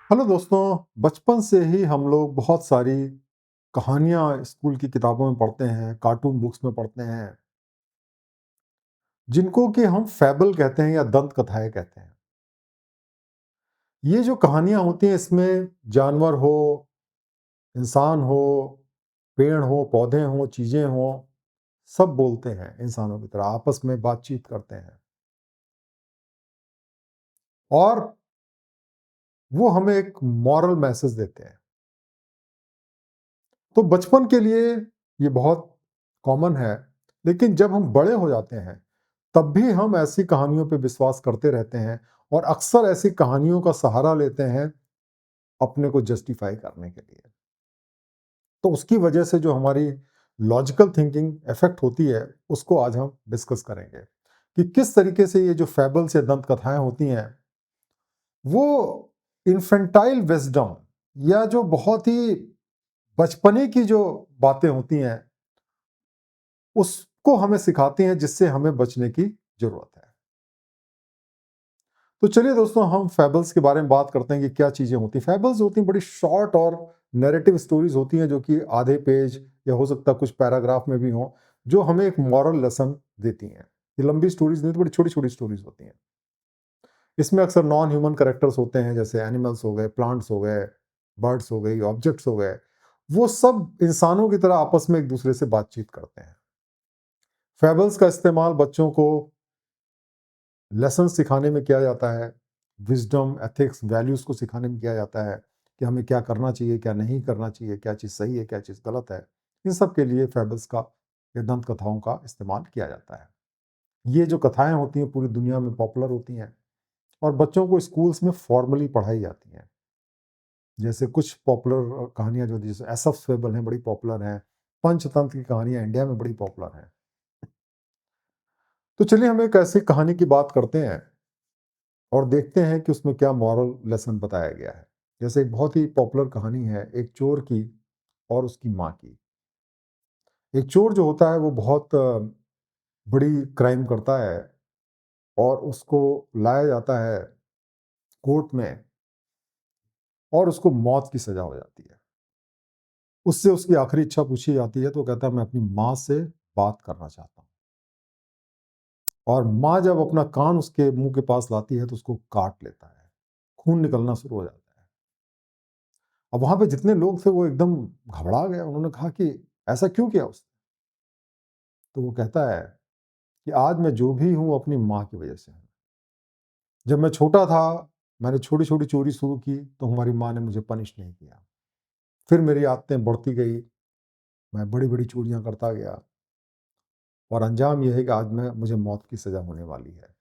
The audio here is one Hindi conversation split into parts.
हेलो दोस्तों। बचपन से ही हम लोग बहुत सारी कहानियाँ स्कूल की किताबों में पढ़ते हैं, कार्टून बुक्स में पढ़ते हैं, जिनको कि हम फैबल कहते हैं या दंत कथाएँ कहते हैं। ये जो कहानियाँ होती हैं इसमें जानवर हो, इंसान हो, पेड़ हो, पौधे हों, चीज़ें हों, सब बोलते हैं इंसानों की तरह, आपस में बातचीत करते हैं और वो हमें एक मॉरल मैसेज देते हैं। तो बचपन के लिए ये बहुत कॉमन है, लेकिन जब हम बड़े हो जाते हैं, तब भी हम ऐसी कहानियों पे विश्वास करते रहते हैं और अक्सर ऐसी कहानियों का सहारा लेते हैं अपने को जस्टिफाई करने के लिए। तो उसकी वजह से जो हमारी लॉजिकल थिंकिंग इफेक्ट होती है, उसको आज हम डिस्कस करेंगे कि किस तरीके से ये जो फैबल्स या दंत कथाएं होती हैं, वो इन्फेंटाइल विजडम या जो बहुत ही बचपने की जो बातें होती हैं उसको हमें सिखाती हैं, जिससे हमें बचने की जरूरत है। तो चलिए दोस्तों, हम फैबल्स के बारे में बात करते हैं कि क्या चीजें होती हैं। फैबल्स होती हैं बड़ी शॉर्ट और नैरेटिव स्टोरीज होती हैं, जो कि आधे पेज या हो सकता है कुछ पैराग्राफ में भी हों, जो हमें एक मॉरल लेसन देती हैं। ये लंबी स्टोरीज नहीं, तो बड़ी छोटी छोटी स्टोरीज होती हैं। इसमें अक्सर नॉन ह्यूमन कैरेक्टर्स होते हैं, जैसे एनिमल्स हो गए, प्लांट्स हो गए, बर्ड्स हो गई, ऑब्जेक्ट्स हो गए। वो सब इंसानों की तरह आपस में एक दूसरे से बातचीत करते हैं। फैबल्स का इस्तेमाल बच्चों को लेसन सिखाने में किया जाता है, विजडम, एथिक्स, वैल्यूज को सिखाने में किया जाता है कि हमें क्या करना चाहिए, क्या नहीं करना चाहिए, क्या चीज़ सही है, क्या चीज़ गलत है। इन सब के लिए फैबल्स का या दंत कथाओं का इस्तेमाल किया जाता है। ये जो कथाएं होती हैं पूरी दुनिया में पॉपुलर होती हैं और बच्चों को स्कूल्स में फॉर्मली पढ़ाई जाती हैं। जैसे कुछ पॉपुलर कहानियां जो जैसे एसएफ फेबल हैं, बड़ी पॉपुलर हैं। पंचतंत्र की कहानियां इंडिया में बड़ी पॉपुलर हैं। तो चलिए हम एक ऐसी कहानी की बात करते हैं और देखते हैं कि उसमें क्या मॉरल लेसन बताया गया है। जैसे एक बहुत ही पॉपुलर कहानी है एक चोर की और उसकी माँ की। एक चोर जो होता है वो बहुत बड़ी क्राइम करता है और उसको लाया जाता है कोर्ट में और उसको मौत की सजा हो जाती है। उससे उसकी आखिरी इच्छा पूछी जाती है तो कहता है मैं अपनी माँ से बात करना चाहता हूँ। और माँ जब अपना कान उसके मुंह के पास लाती है तो उसको काट लेता है, खून निकलना शुरू हो जाता है। अब वहां पे जितने लोग थे वो एकदम घबरा गए। उन्होंने कहा कि ऐसा क्यों किया उसने? तो वो कहता है कि आज मैं जो भी हूँ अपनी माँ की वजह से हूँ। जब मैं छोटा था मैंने छोटी छोटी चोरी शुरू की तो हमारी माँ ने मुझे पनिश नहीं किया। फिर मेरी आदतें बढ़ती गई, मैं बड़ी बड़ी चोरियां करता गया और अंजाम यह है कि आज मैं मुझे मौत की सजा होने वाली है।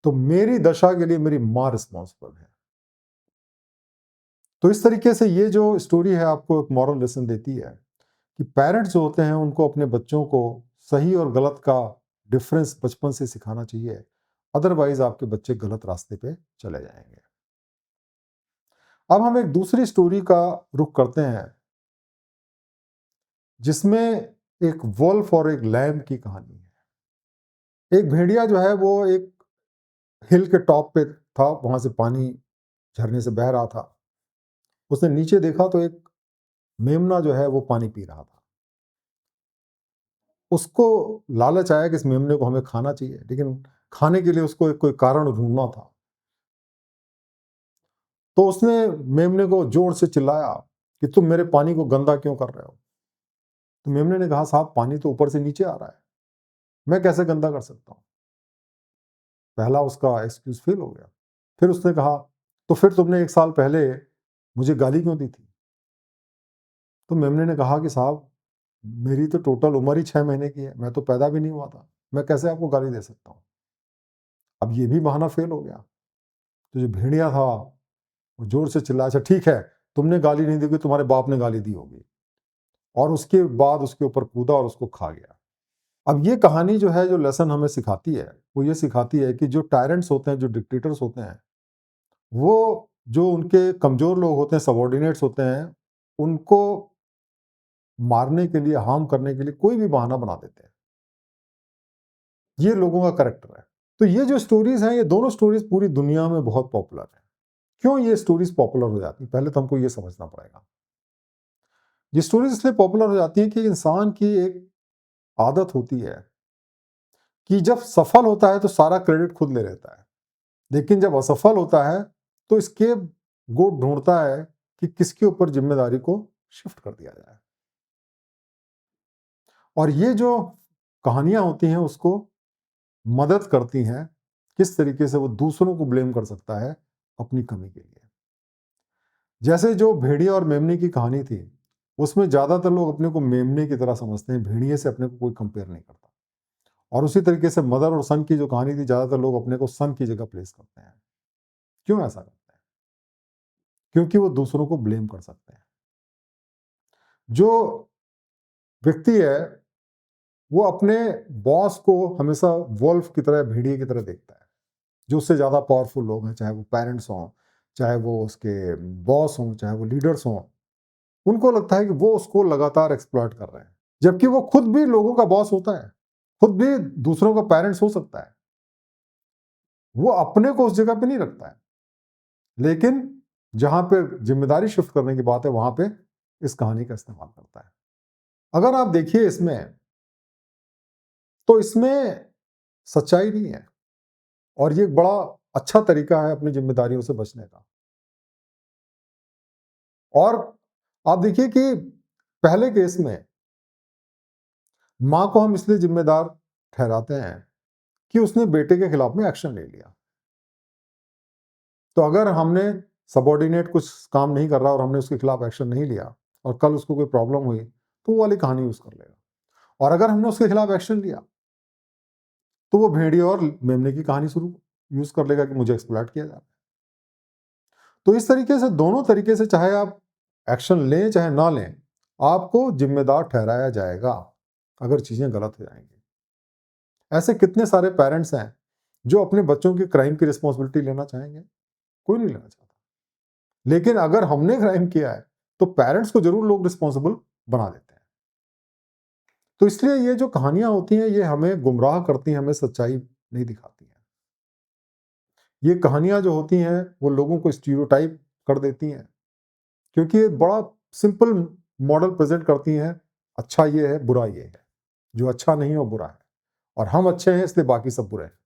तो मेरी दशा के लिए मेरी माँ रिस्पॉन्सिबल है। तो इस तरीके से ये जो स्टोरी है आपको एक मॉरल लेसन देती है कि पेरेंट्स जो होते हैं उनको अपने बच्चों को सही और गलत का डिफरेंस बचपन से सिखाना चाहिए। अदरवाइज आपके बच्चे गलत रास्ते पे चले जाएंगे। अब हम एक दूसरी स्टोरी का रुख करते हैं, जिसमें एक वोल्फ और एक लैम की कहानी है। एक भेड़िया जो है वो एक हिल के टॉप पे था, वहां से पानी झरने से बह रहा था। उसने नीचे देखा तो एक मेमना जो है वो पानी पी रहा था। उसको लालच आया कि इस मेमने को हमें खाना चाहिए, लेकिन खाने के लिए उसको एक कोई कारण ढूंढना था। तो उसने मेमने को जोर से चिल्लाया कि तुम मेरे पानी को गंदा क्यों कर रहे हो? तो मेमने ने कहा साहब पानी तो ऊपर से नीचे आ रहा है, मैं कैसे गंदा कर सकता हूँ? पहला उसका एक्सक्यूज फेल हो गया। फिर उसने कहा तो फिर तुमने 1 साल पहले मुझे गाली क्यों दी थी? तो मेमने ने कहा कि साहब मेरी तो टोटल उम्र ही 6 महीने की है, मैं तो पैदा भी नहीं हुआ था, मैं कैसे आपको गाली दे सकता हूँ? अब ये भी बहाना फेल हो गया। तो जो भेड़िया था वो जोर से चिल्लाया, अच्छा ठीक है, तुमने गाली नहीं दी होगी, तुम्हारे बाप ने गाली दी होगी। और उसके बाद उसके ऊपर कूदा और उसको खा गया। अब ये कहानी जो है जो लेसन हमें सिखाती है वो ये सिखाती है कि जो टायरेंट्स होते हैं, जो डिक्टेटर्स होते हैं, वो जो उनके कमजोर लोग होते हैं, सबॉर्डिनेट्स होते हैं, उनको मारने के लिए, हार्म करने के लिए कोई भी बहाना बना देते हैं। ये लोगों का करेक्टर है। तो ये जो स्टोरीज हैं, ये दोनों स्टोरीज पूरी दुनिया में बहुत पॉपुलर है। क्यों ये स्टोरीज पॉपुलर हो जाती हैं? पहले तो हमको ये समझना पड़ेगा। ये स्टोरीज इसलिए पॉपुलर हो जाती हैं कि इंसान की एक आदत होती है कि जब सफल होता है तो सारा क्रेडिट खुद ले लेता है, लेकिन जब असफल होता है तो इसके गोट ढूंढता है कि किसके ऊपर जिम्मेदारी को शिफ्ट कर दिया जाए। और ये जो कहानियां होती हैं उसको मदद करती हैं किस तरीके से वो दूसरों को ब्लेम कर सकता है अपनी कमी के लिए। जैसे जो भेड़िया और मेमने की कहानी थी, उसमें ज्यादातर लोग अपने को मेमने की तरह समझते हैं, भेड़िए से अपने को कोई कंपेयर नहीं करता। और उसी तरीके से मदर और सन की जो कहानी थी, ज्यादातर लोग अपने को सन की जगह प्लेस करते हैं। क्यों ऐसा करते हैं? क्योंकि वो दूसरों को ब्लेम कर सकते हैं। जो व्यक्ति है वो अपने बॉस को हमेशा वोल्फ की तरह, भेड़िए की तरह देखता है। जो उससे ज्यादा पावरफुल लोग हैं, चाहे वो पेरेंट्स हों, चाहे वो उसके बॉस हों, चाहे वो लीडर्स हों, उनको लगता है कि वो उसको लगातार एक्सप्लॉइट कर रहे हैं, जबकि वो खुद भी लोगों का बॉस होता है, खुद भी दूसरों का पेरेंट्स हो सकता है। वो अपने को उस जगह पे नहीं रखता है, लेकिन जहां पे जिम्मेदारी शिफ्ट करने की बात है वहां पे इस कहानी का इस्तेमाल करता है। अगर आप देखिए इसमें, तो इसमें सच्चाई नहीं है, और ये एक बड़ा अच्छा तरीका है अपनी जिम्मेदारियों से बचने का। और आप देखिए कि पहले केस में मां को हम इसलिए जिम्मेदार ठहराते हैं कि उसने बेटे के खिलाफ में एक्शन ले लिया। तो अगर हमने सबॉर्डिनेट कुछ काम नहीं कर रहा और हमने उसके खिलाफ एक्शन नहीं लिया और कल उसको कोई प्रॉब्लम हुई, तो वो वाली कहानी यूज कर लेगा। और अगर हमने उसके खिलाफ एक्शन लिया तो वो भेड़िए और मेमने की कहानी शुरू यूज कर लेगा कि मुझे एक्सप्लॉइट किया जा रहा है। तो इस तरीके से, दोनों तरीके से, चाहे आप एक्शन लें चाहे ना लें, आपको जिम्मेदार ठहराया जाएगा अगर चीजें गलत हो जाएंगी। ऐसे कितने सारे पेरेंट्स हैं जो अपने बच्चों की क्राइम की रिस्पॉन्सिबिलिटी लेना चाहेंगे? कोई नहीं लेना चाहता। लेकिन अगर हमने क्राइम किया है तो पेरेंट्स को जरूर लोग रिस्पॉन्सिबल बना देते हैं। तो इसलिए ये जो कहानियां होती हैं ये हमें गुमराह करती हैं, हमें सच्चाई नहीं दिखाती हैं। ये कहानियां जो होती हैं वो लोगों को स्टीरियोटाइप कर देती हैं, क्योंकि ये बड़ा सिंपल मॉडल प्रेजेंट करती हैं। अच्छा ये है, बुरा ये है, जो अच्छा नहीं है वो बुरा है, और हम अच्छे हैं इसलिए बाकी सब बुरे हैं।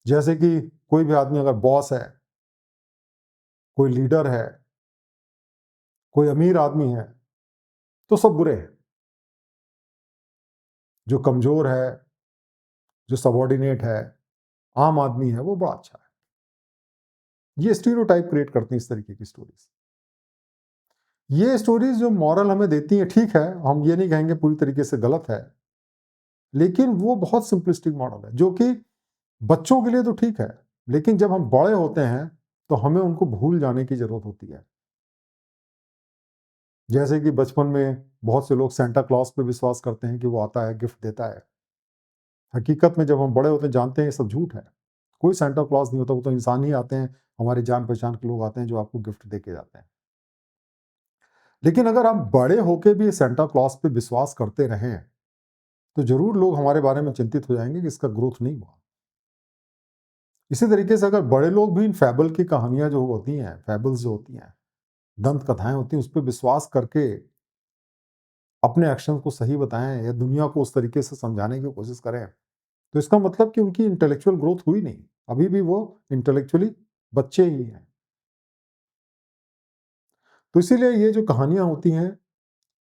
जैसे कि कोई भी आदमी अगर बॉस है, कोई लीडर है, कोई अमीर आदमी है, तो सब बुरे हैं। जो कमजोर है, जो सबॉर्डिनेट है, आम आदमी है, वो बड़ा अच्छा है। ये स्टीरियोटाइप क्रिएट करती हैं इस तरीके की स्टोरीज। ये स्टोरीज जो मॉरल हमें देती हैं, ठीक है, हम ये नहीं कहेंगे पूरी तरीके से गलत है, लेकिन वो बहुत सिंपलिस्टिक मॉडल है जो कि बच्चों के लिए तो ठीक है, लेकिन जब हम बड़े होते हैं तो हमें उनको भूल जाने की जरूरत होती है। जैसे कि बचपन में बहुत से लोग सेंटा क्लॉज पे विश्वास करते हैं कि वो आता है, गिफ्ट देता है। हकीकत में जब हम बड़े होते हैं जानते हैं ये सब झूठ है। कोई सेंटा क्लॉज नहीं होता, वो तो इंसान ही आते हैं, हमारे जान पहचान के लोग आते हैं जो आपको गिफ्ट दे के जाते हैं। लेकिन अगर आप बड़े होके भी सेंटा क्लॉज पे विश्वास करते रहें तो जरूर लोग हमारे बारे में चिंतित हो जाएंगे कि इसका ग्रोथ नहीं हुआ। इसी तरीके से अगर बड़े लोग भी इन फैबल की कहानियां जो होती हैं, फैबल्स जो होती हैं, दंत कथाएं होती हैं, उस पर विश्वास करके अपने एक्शन को सही बताएं या दुनिया को उस तरीके से समझाने की कोशिश करें, तो इसका मतलब कि उनकी इंटेलेक्चुअल ग्रोथ हुई नहीं, अभी भी वो इंटेलेक्चुअली बच्चे ही हैं। तो इसीलिए ये जो कहानियां होती हैं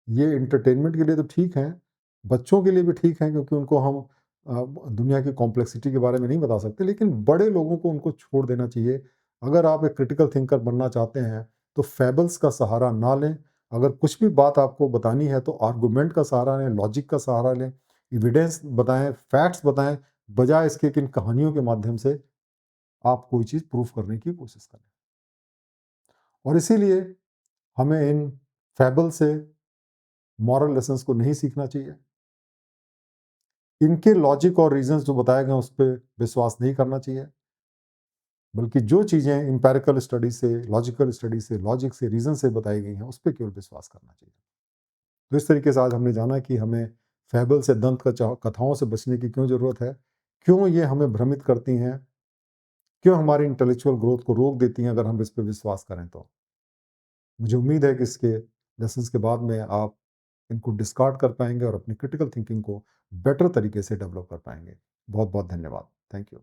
ये इंटरटेनमेंट के लिए तो ठीक हैं, बच्चों के लिए भी ठीक हैं, क्योंकि उनको हम दुनिया की कॉम्प्लेक्सिटी के बारे में नहीं बता सकते, लेकिन बड़े लोगों को उनको छोड़ देना चाहिए। अगर आप एक क्रिटिकल थिंकर बनना चाहते हैं तो फैबल्स का सहारा ना लें। अगर कुछ भी बात आपको बतानी है तो आर्गुमेंट का सहारा लें, लॉजिक का सहारा लें, एविडेंस बताएं, फैक्ट्स बताएं, बजाय इसके कि इन कहानियों के माध्यम से आप कोई चीज़ प्रूफ करने की कोशिश करें। और इसीलिए हमें इन फैबल से मॉरल लेसन्स को नहीं सीखना चाहिए। इनके लॉजिक और रीजंस जो बताए गए उस पर विश्वास नहीं करना चाहिए, बल्कि जो चीज़ें इंपेरिकल स्टडी से, लॉजिकल स्टडी से, लॉजिक से, रीजन से बताई गई हैं उस पर केवल विश्वास करना चाहिए। तो इस तरीके से आज हमने जाना कि हमें फैबल से, दंत कथाओं से बचने की क्यों ज़रूरत है, क्यों ये हमें भ्रमित करती हैं, क्यों हमारी इंटेलेक्चुअल ग्रोथ को रोक देती हैं अगर हम इस पे विश्वास करें तो। मुझे उम्मीद है कि इसके लेसन्स के बाद में आप इनको डिस्कार्ड कर पाएँगे और अपनी क्रिटिकल थिंकिंग को बेटर तरीके से डेवलप कर पाएँगे। बहुत-बहुत धन्यवाद। Thank you.